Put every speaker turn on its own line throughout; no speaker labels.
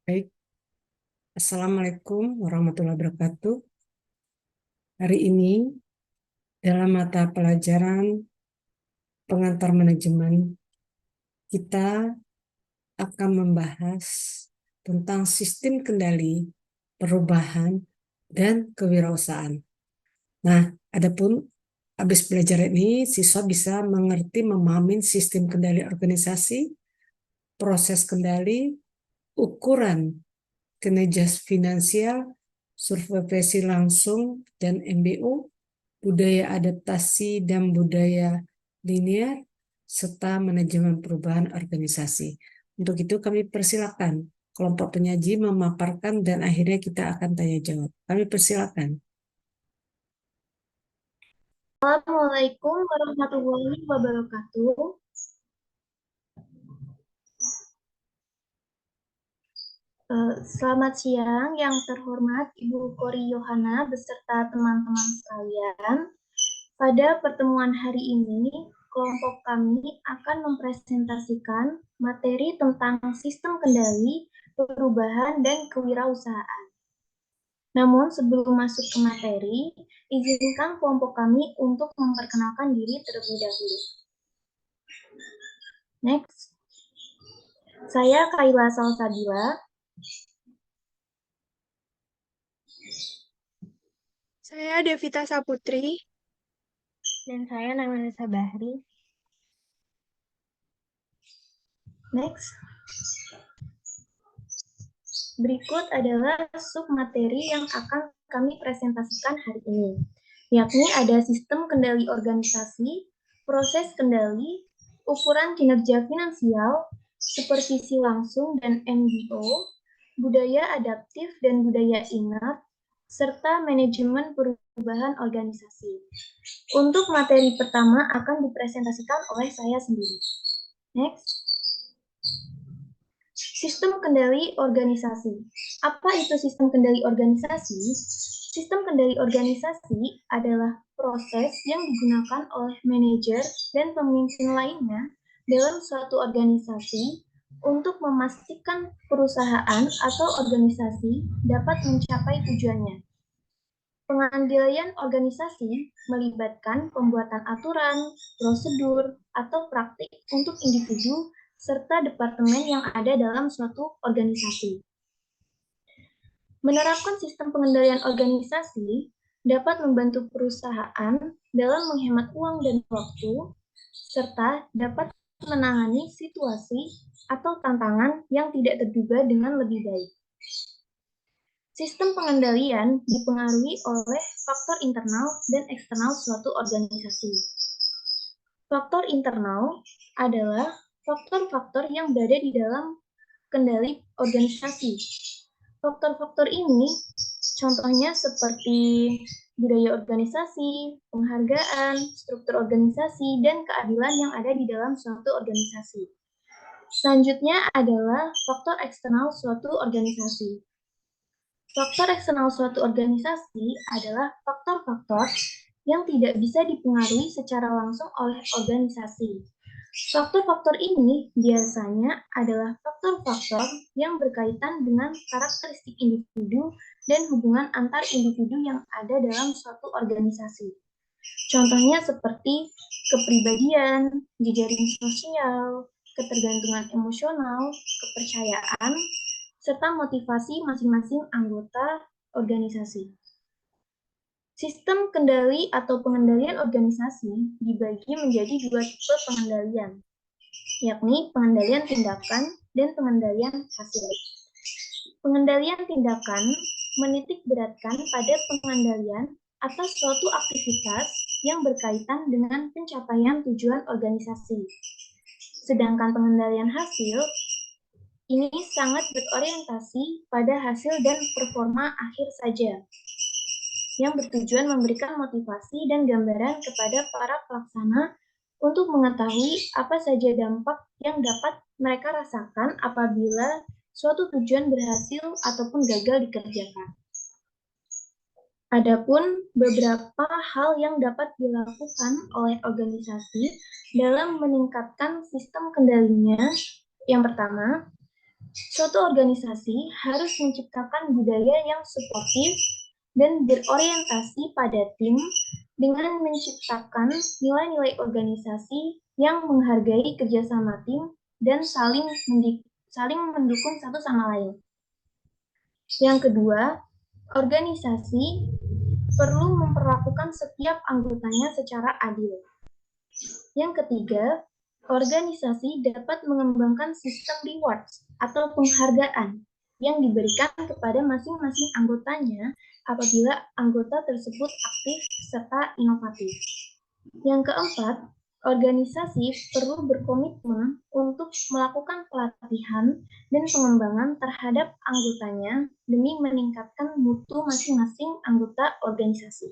Baik, Assalamualaikum warahmatullahi wabarakatuh. Hari ini dalam mata pelajaran pengantar manajemen, kita akan membahas tentang sistem kendali, perubahan, dan kewirausahaan. Nah, adapun habis belajar ini, siswa bisa mengerti memahami sistem kendali organisasi, proses kendali, ukuran kinerja finansial, supervisi langsung, dan MBO, budaya adaptasi dan budaya linear, serta manajemen perubahan organisasi. Untuk itu kami persilakan kelompok penyaji memaparkan dan akhirnya kita akan tanya jawab. Kami persilakan.
Assalamualaikum warahmatullahi wabarakatuh. Selamat siang yang terhormat Ibu Kori Yohana beserta teman-teman sekalian. Pada pertemuan hari ini, kelompok kami akan mempresentasikan materi tentang sistem kendali, perubahan, dan kewirausahaan. Namun sebelum masuk ke materi, izinkan kelompok kami untuk memperkenalkan diri terlebih dahulu. Next. Saya Kaila Salsabila.
Saya Devita Saputri.
Dan saya Namanisa Bahri. Next. Berikut adalah submateri yang akan kami presentasikan hari ini, yakni ada sistem kendali organisasi, proses kendali, ukuran kinerja finansial, supervisi langsung dan MBO, budaya adaptif dan budaya ingat, serta manajemen perubahan organisasi. Untuk materi pertama akan dipresentasikan oleh saya sendiri. Next. Sistem kendali organisasi. Apa itu sistem kendali organisasi? Sistem kendali organisasi adalah proses yang digunakan oleh manajer dan pemimpin lainnya dalam suatu organisasi untuk memastikan perusahaan atau organisasi dapat mencapai tujuannya. Pengendalian organisasi melibatkan pembuatan aturan, prosedur, atau praktik untuk individu serta departemen yang ada dalam suatu organisasi. Menerapkan sistem pengendalian organisasi dapat membantu perusahaan dalam menghemat uang dan waktu, serta dapat menangani situasi atau tantangan yang tidak terduga dengan lebih baik. Sistem pengendalian dipengaruhi oleh faktor internal dan eksternal suatu organisasi. Faktor internal adalah faktor-faktor yang berada di dalam kendali organisasi. Faktor-faktor ini contohnya seperti budaya organisasi, penghargaan, struktur organisasi, dan keadilan yang ada di dalam suatu organisasi. Selanjutnya adalah faktor eksternal suatu organisasi. Faktor eksternal suatu organisasi adalah faktor-faktor yang tidak bisa dipengaruhi secara langsung oleh organisasi. Faktor-faktor ini biasanya adalah faktor-faktor yang berkaitan dengan karakteristik individu dan hubungan antar individu yang ada dalam suatu organisasi. Contohnya seperti kepribadian, jejaring sosial, ketergantungan emosional, kepercayaan, serta motivasi masing-masing anggota organisasi. Sistem kendali atau pengendalian organisasi dibagi menjadi dua tipe pengendalian, yakni pengendalian tindakan dan pengendalian hasil. Pengendalian tindakan menitik beratkan pada pengendalian atas suatu aktivitas yang berkaitan dengan pencapaian tujuan organisasi. Sedangkan pengendalian hasil ini sangat berorientasi pada hasil dan performa akhir saja, yang bertujuan memberikan motivasi dan gambaran kepada para pelaksana untuk mengetahui apa saja dampak yang dapat mereka rasakan apabila suatu tujuan berhasil ataupun gagal dikerjakan. Adapun beberapa hal yang dapat dilakukan oleh organisasi dalam meningkatkan sistem kendalinya, yang pertama, Suatu organisasi harus menciptakan budaya yang suportif dan berorientasi pada tim dengan menciptakan nilai-nilai organisasi yang menghargai kerjasama tim dan saling mendukung satu sama lain. Yang kedua, organisasi perlu memperlakukan setiap anggotanya secara adil. Yang ketiga, organisasi dapat mengembangkan sistem rewards atau penghargaan yang diberikan kepada masing-masing anggotanya apabila anggota tersebut aktif serta inovatif. Yang keempat, organisasi perlu berkomitmen untuk melakukan pelatihan dan pengembangan terhadap anggotanya demi meningkatkan mutu masing-masing anggota organisasi.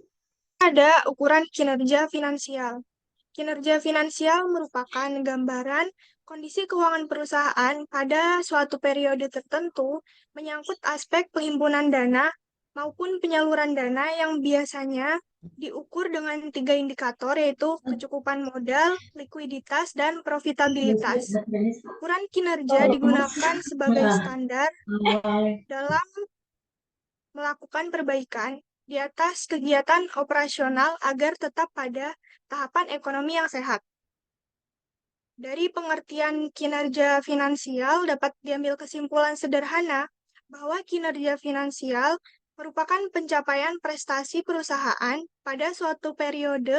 Ada ukuran kinerja finansial. Kinerja finansial merupakan gambaran kondisi keuangan perusahaan pada suatu periode tertentu, menyangkut aspek penghimpunan dana maupun penyaluran dana yang biasanya diukur dengan 3 indikator, yaitu kecukupan modal, likuiditas, dan profitabilitas. Ukuran kinerja digunakan sebagai standar dalam melakukan perbaikan di atas kegiatan operasional agar tetap pada tahapan ekonomi yang sehat. Dari pengertian kinerja finansial dapat diambil kesimpulan sederhana bahwa kinerja finansial merupakan pencapaian prestasi perusahaan pada suatu periode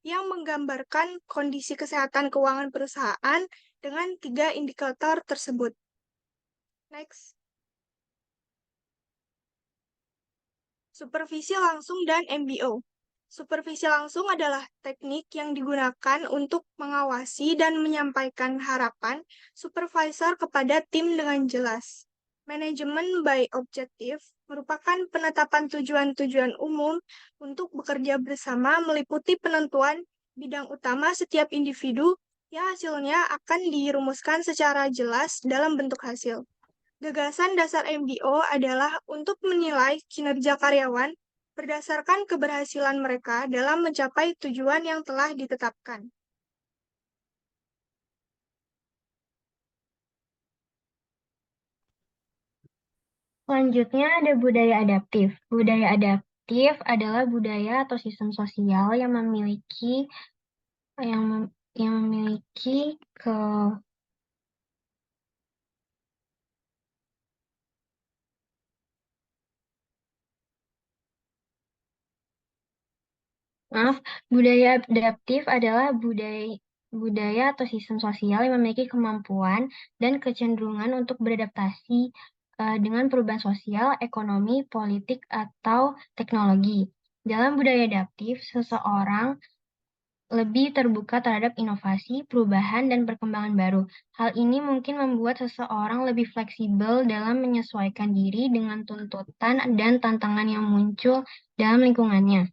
yang menggambarkan kondisi kesehatan keuangan perusahaan dengan 3 indikator tersebut. Next. Supervisi langsung dan MBO. Supervisi langsung adalah teknik yang digunakan untuk mengawasi dan menyampaikan harapan supervisor kepada tim dengan jelas. Manajemen by objective merupakan penetapan tujuan-tujuan umum untuk bekerja bersama meliputi penentuan bidang utama setiap individu yang hasilnya akan dirumuskan secara jelas dalam bentuk hasil. Gagasan dasar MBO adalah untuk menilai kinerja karyawan berdasarkan keberhasilan mereka dalam mencapai tujuan yang telah ditetapkan.
Selanjutnya ada budaya adaptif. Budaya adaptif adalah budaya atau sistem sosial yang memiliki ke budaya adaptif adalah budaya atau sistem sosial yang memiliki kemampuan dan kecenderungan untuk beradaptasi dengan perubahan sosial, ekonomi, politik, atau teknologi. Dalam budaya adaptif, seseorang lebih terbuka terhadap inovasi, perubahan, dan perkembangan baru. Hal ini mungkin membuat seseorang lebih fleksibel dalam menyesuaikan diri dengan tuntutan dan tantangan yang muncul dalam lingkungannya.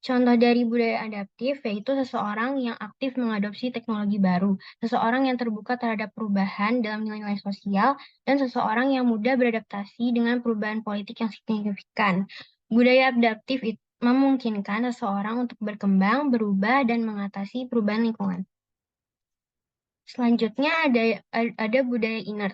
Contoh dari budaya adaptif yaitu seseorang yang aktif mengadopsi teknologi baru, seseorang yang terbuka terhadap perubahan dalam nilai-nilai sosial, dan seseorang yang mudah beradaptasi dengan perubahan politik yang signifikan. Budaya adaptif memungkinkan seseorang untuk berkembang, berubah, dan mengatasi perubahan lingkungan. Selanjutnya ada budaya inert.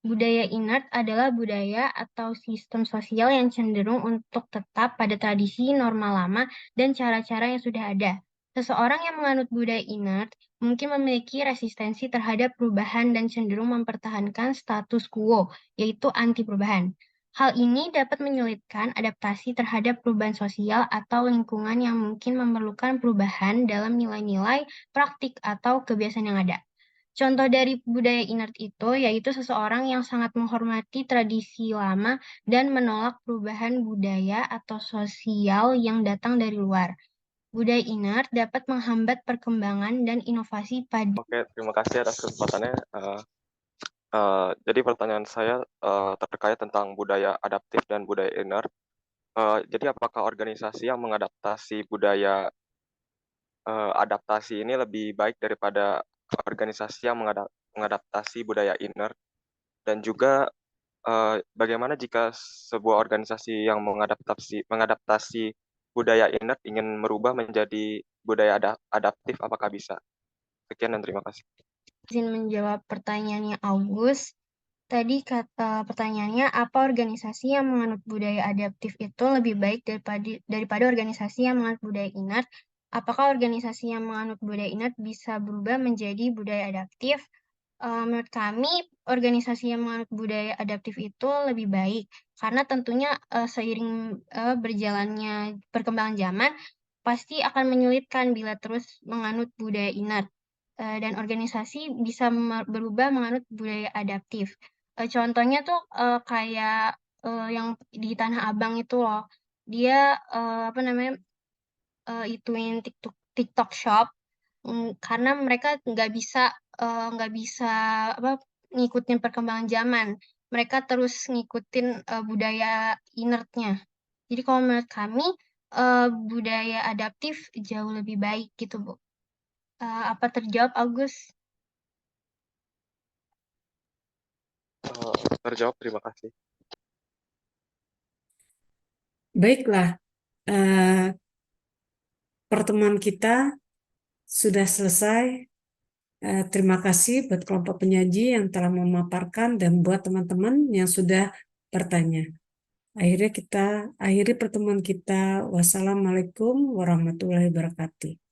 Budaya inert adalah budaya atau sistem sosial yang cenderung untuk tetap pada tradisi, norma lama, dan cara-cara yang sudah ada. Seseorang yang menganut budaya inert mungkin memiliki resistensi terhadap perubahan dan cenderung mempertahankan status quo, yaitu anti perubahan. Hal ini dapat menyulitkan adaptasi terhadap perubahan sosial atau lingkungan yang mungkin memerlukan perubahan dalam nilai-nilai, praktik, atau kebiasaan yang ada. Contoh dari budaya inert itu yaitu seseorang yang sangat menghormati tradisi lama dan menolak perubahan budaya atau sosial yang datang dari luar. Budaya inert dapat menghambat perkembangan dan inovasi pada...
Oke, terima kasih atas kesempatannya. Jadi pertanyaan saya terkait tentang budaya adaptif dan budaya inert. Jadi apakah organisasi yang mengadaptasi budaya adaptasi ini lebih baik daripada organisasi yang mengadaptasi budaya inert? Dan juga bagaimana jika sebuah organisasi yang mengadaptasi budaya inert ingin merubah menjadi budaya adaptif, apakah bisa? Sekian dan terima kasih.
Izin menjawab pertanyaannya August tadi pertanyaannya, apa organisasi yang menganut budaya adaptif itu lebih baik daripada organisasi yang menganut budaya inert? Apakah organisasi yang menganut budaya inert bisa berubah menjadi budaya adaptif? Menurut kami, organisasi yang menganut budaya adaptif itu lebih baik, karena tentunya seiring berjalannya perkembangan zaman, pasti akan menyulitkan bila terus menganut budaya inert. Dan organisasi bisa berubah menganut budaya adaptif. Contohnya tuh kayak yang di Tanah Abang itu loh, dia apa namanya ituin TikTok Shop, karena mereka nggak bisa apa ngikutin perkembangan zaman. Mereka terus ngikutin budaya inertnya. Jadi kalau menurut kami budaya adaptif jauh lebih baik gitu, Bu. Apa terjawab, Agus?
Terjawab, terima kasih.
Baiklah, pertemuan kita sudah selesai. Terima kasih buat kelompok penyaji yang telah memaparkan dan buat teman-teman yang sudah bertanya. Akhirnya kita akhiri pertemuan kita. Wassalamualaikum warahmatullahi wabarakatuh.